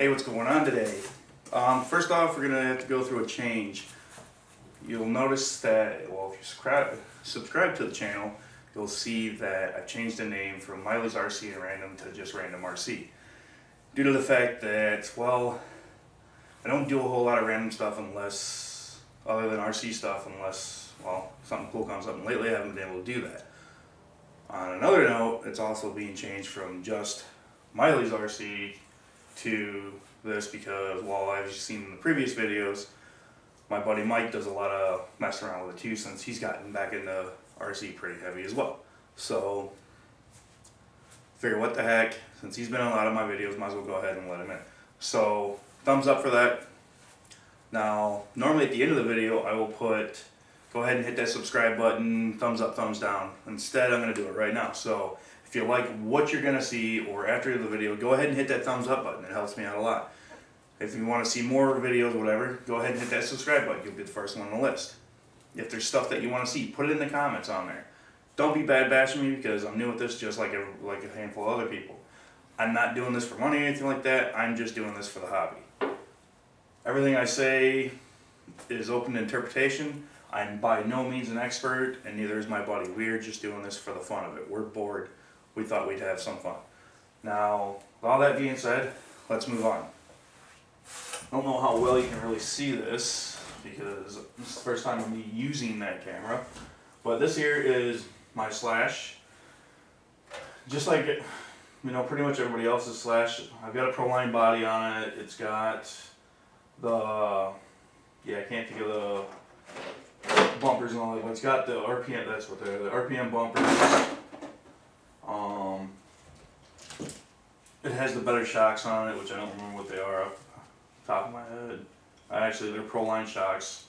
Hey, what's going on today? First off, we're gonna have to go through a change. You'll notice that, well, if you subscribe to the channel, you'll see that I've changed the name from Miley's RC and Random to just Random RC. Due to the fact that, well, I don't do a whole lot of random stuff unless, other than RC stuff, unless, well, something cool comes up, and lately I haven't been able to do that. On another note, it's also being changed from just Miley's RC to this because, well, I've seen in the previous videos, my buddy Mike does a lot of messing around with it too, since he's gotten back into RC pretty heavy as well. So, figure what the heck, since he's been in a lot of my videos, might as well go ahead and let him in. So, thumbs up for that. Now, normally at the end of the video, I will put, go ahead and hit that subscribe button, thumbs up, thumbs down. Instead, I'm going to do it right now. So, if you like what you're going to see, or after the video, go ahead and hit that thumbs up button. It helps me out a lot. If you want to see more videos, whatever, go ahead and hit that subscribe button. You'll be the first one on the list. If there's stuff that you want to see, put it in the comments on there. Don't be bad bashing me because I'm new at this just like a handful of other people. I'm not doing this for money or anything like that. I'm just doing this for the hobby. Everything I say is open to interpretation. I'm by no means an expert, and neither is my buddy. We're just doing this for the fun of it. We're bored. We thought we'd have some fun. Now, with all that being said, let's move on. I don't know how well you can really see this because this is the first time of me using that camera. But this here is my Slash. Just like it, you know, pretty much everybody else's Slash. I've got a Proline body on it. It's got the, yeah, I can't think of the bumpers and all that, but it's got the RPM, that's what they're, the RPM bumpers. It has the better shocks on it, which I don't remember what they are off the top of my head. Actually, they're Proline shocks.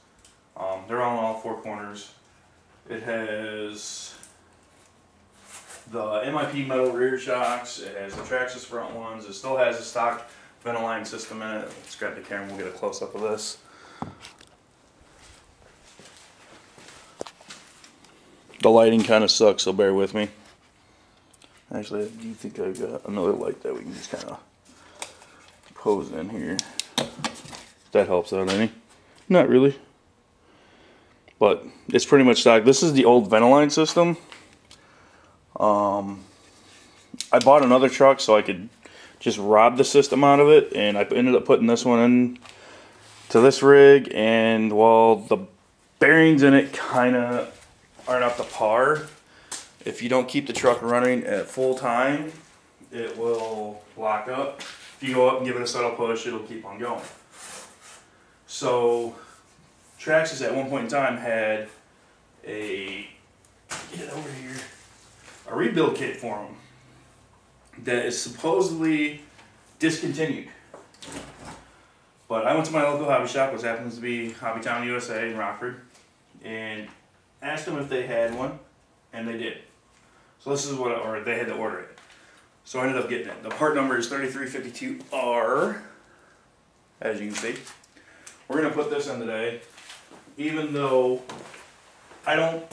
They're on all four corners. It has the MIP metal rear shocks. It has the Traxxas front ones. It still has a stock Velineon system in it. Let's grab the camera and we'll get a close-up of this. The lighting kind of sucks, so bear with me. Actually, I do think I got another light that we can just kind of pose in here. That helps out any. Not really. But it's pretty much stock. This is the old Velineon system. I bought another truck so I could just rob the system out of it, and I ended up putting this one in to this rig, and well, the bearings in it kind of aren't up to par. If you don't keep the truck running at full time, it will lock up. If you go up and give it a subtle push, it'll keep on going. So, Traxxas at one point in time had a, get over here, a rebuild kit for them that is supposedly discontinued. But I went to my local hobby shop, which happens to be Hobbytown USA in Rockford, and asked them if they had one, and they did. So this is what, or they had to order it. So I ended up getting it. The part number is 3352R, as you can see. We're going to put this in today, even though I don't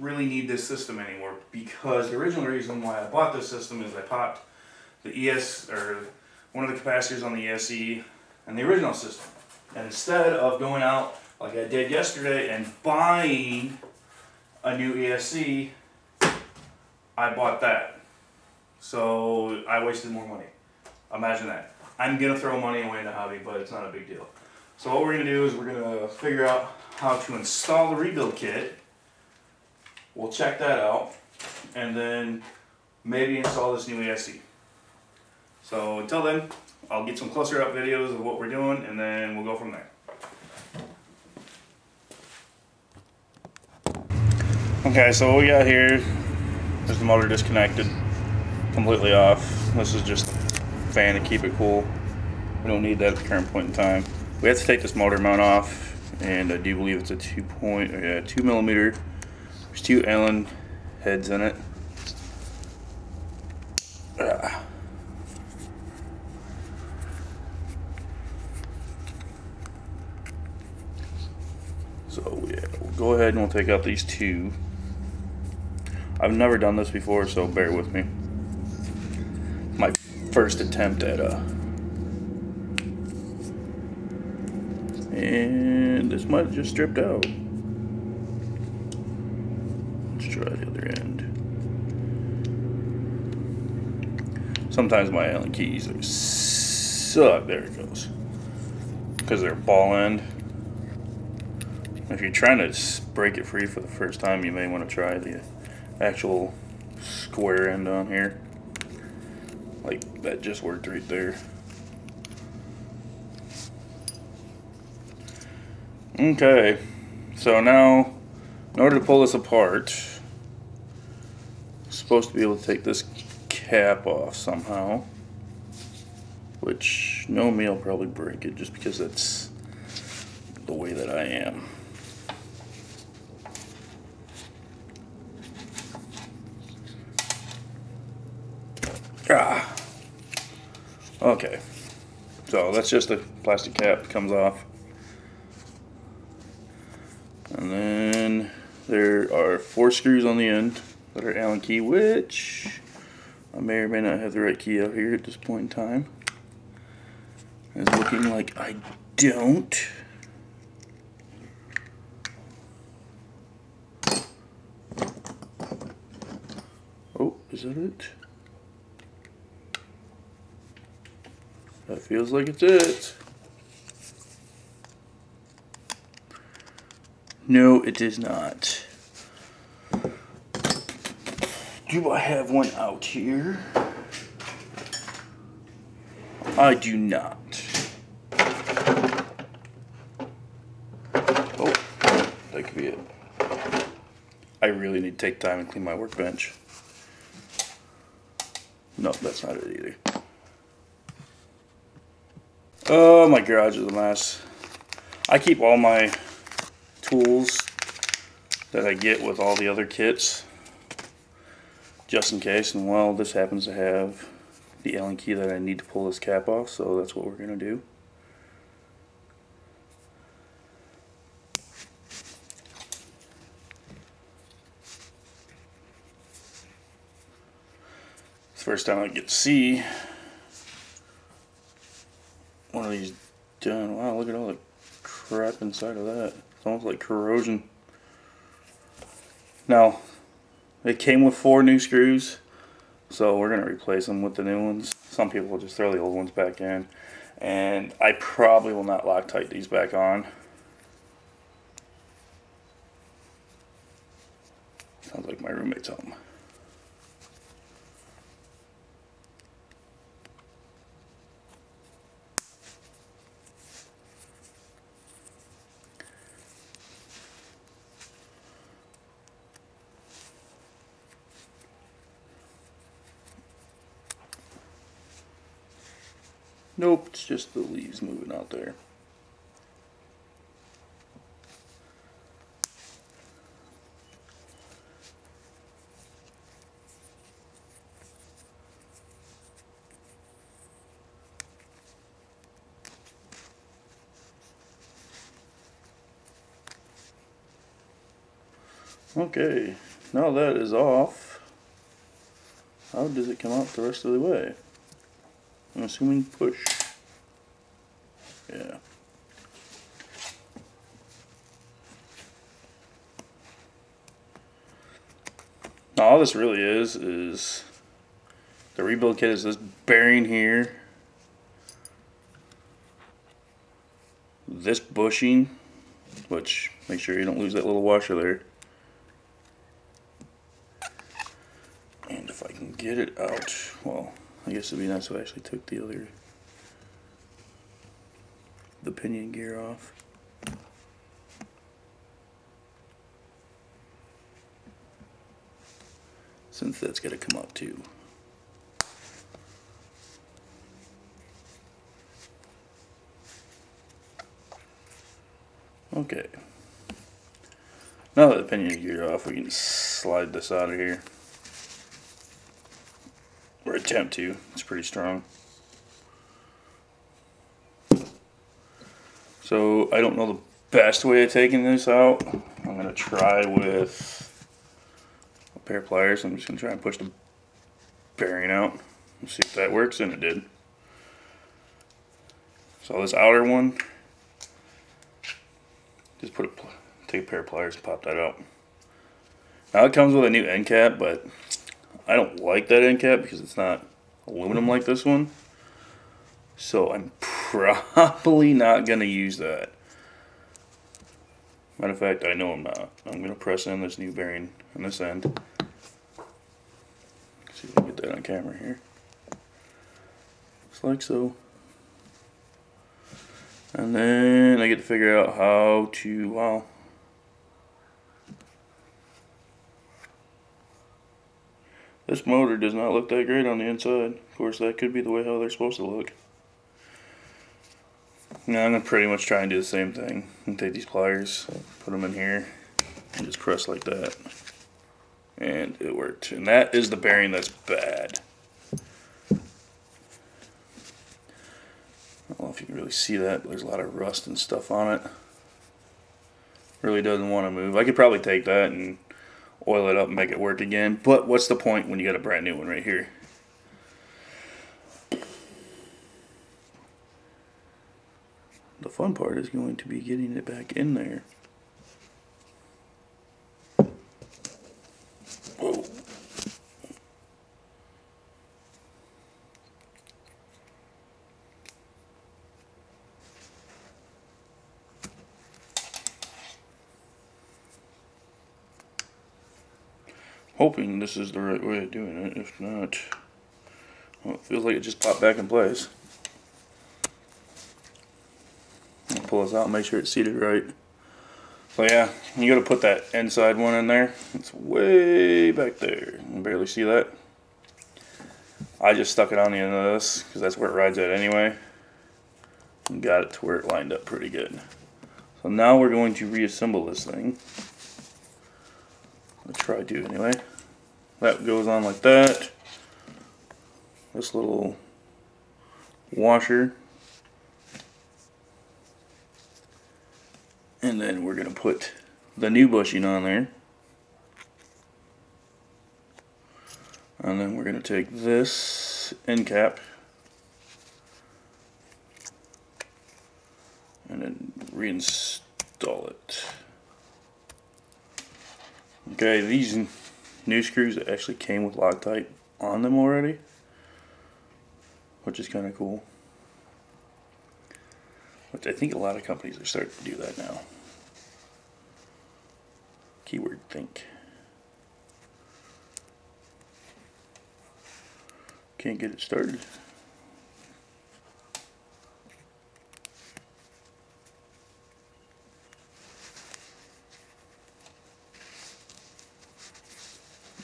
really need this system anymore, because the original reason why I bought this system is I popped the ES, or one of the capacitors on the ESC and the original system. And instead of going out like I did yesterday and buying a new ESC, I bought that. So I wasted more money. Imagine that. I'm going to throw money away in the hobby, but it's not a big deal. So what we're going to do is we're going to figure out how to install the rebuild kit. We'll check that out, and then maybe install this new ESC. So until then, I'll get some closer up videos of what we're doing, and then we'll go from there. Okay, so what we got here is the motor disconnected, completely off. This is just a fan to keep it cool. We don't need that at the current point in time. We have to take this motor mount off, and I do believe it's a 2 millimeter. There's two Allen heads in it. So yeah, we'll go ahead and we'll take out these two. I've never done this before, so bear with me. My first attempt at And this might have just stripped out. Let's try the other end. Sometimes my Allen keys suck. There it goes. Because they're ball end. If you're trying to break it free for the first time, you may want to try the actual square end on here. Like that just worked right there. Okay, so now in order to pull this apart, I'm supposed to be able to take this cap off somehow, which no me will probably break it just because that's the way that I am. Ah. Okay, so that's just the plastic cap that comes off. And then there are 4 screws on the end that are Allen key, which I may or may not have the right key out here at this point in time. It's looking like I don't. Oh, is that it? That feels like it's it. No, it is not. Do I have one out here? I do not. Oh, that could be it. I really need to take time and clean my workbench. No, that's not it either. Oh, my garage is a mess. I keep all my tools that I get with all the other kits just in case, and well, this happens to have the Allen key that I need to pull this cap off, so that's what we're going to do. It's the first time I get to see one of these done. Wow, look at all the crap inside of that. It's almost like corrosion. Now, it came with 4 new screws, so we're going to replace them with the new ones. Some people will just throw the old ones back in, and I probably will not Loctite these back on. Sounds like my roommate's home. Nope, it's just the leaves moving out there. Okay, now that is off, how does it come out the rest of the way? I'm assuming push. Yeah. Now all this really is the rebuild kit is this bearing here, this bushing, which make sure you don't lose that little washer there. And if I can get it out, well, I guess it'd be nice if I actually took the pinion gear off. Since that's got to come out too. Okay. Now that the pinion gear off, we can slide this out of here. Or attempt to. It's pretty strong. So I don't know the best way of taking this out. I'm going to try with a pair of pliers. I'm just going to try and push the bearing out and see if that works, and it did. So this outer one, Just take a pair of pliers and pop that out. Now it comes with a new end cap, but I don't like that end cap because it's not aluminum like this one. So I'm probably not going to use that. Matter of fact, I know I'm not. I'm going to press in this new bearing on this end. See if I can get that on camera here. Looks like so. And then I get to figure out how to, wow. This motor does not look that great on the inside. Of course, that could be the way how they're supposed to look. Now I'm going to pretty much try and do the same thing. And take these pliers, put them in here, and just press like that. And it worked. And that is the bearing that's bad. I don't know if you can really see that, but there's a lot of rust and stuff on it. Really doesn't want to move. I could probably take that and oil it up and make it work again, but what's the point when you got a brand new one right here? The fun part is going to be getting it back in there. Whoa. Hoping this is the right way of doing it. If not, well, it feels like it just popped back in place. I'll pull this out and make sure it's seated right. So yeah, you got to put that inside one in there. It's way back there. You can barely see that. I just stuck it on the end of this because that's where it rides at anyway. And got it to where it lined up pretty good. So now we're going to reassemble this thing. I'll try to anyway. That goes on like that. This little washer. And then we're going to put the new bushing on there. And then we're going to take this end cap and then reinstall it. Okay, these new screws actually came with Loctite on them already, which is kind of cool. Which I think a lot of companies are starting to do that now. Keyword think. Can't get it started.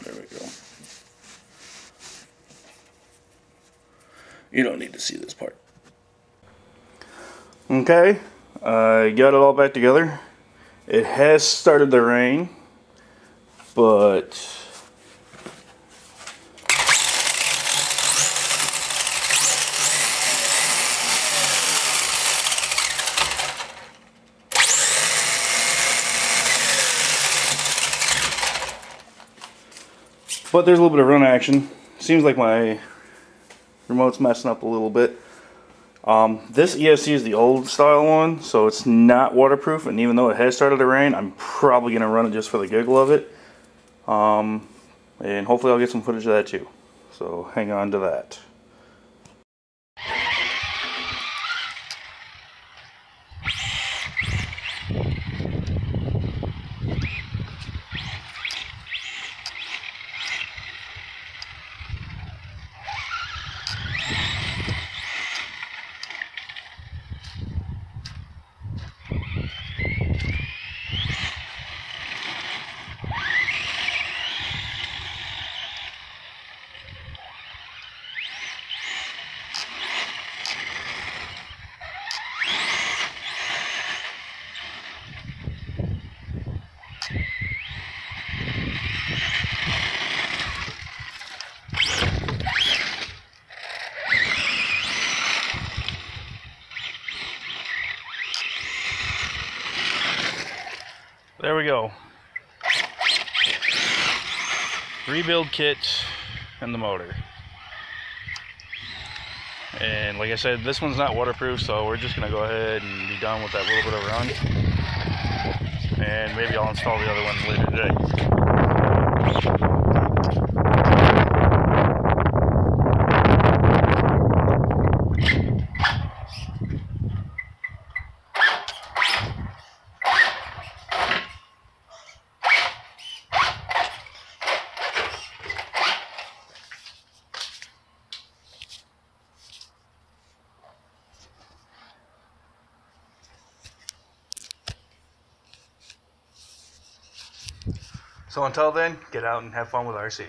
There we go. You don't need to see this part. Okay, I got it all back together. It has started to rain, but there's a little bit of run action. Seems like my remote's messing up a little bit. This ESC is the old style one, so it's not waterproof, and even though it has started to rain, I'm probably going to run it just for the giggle of it. And hopefully I'll get some footage of that too. So hang on to that. There we go. Rebuild kit and the motor. And like I said, this one's not waterproof, so we're just gonna go ahead and be done with that little bit of run. and maybe I'll install the other one later today. So until then, get out and have fun with RC.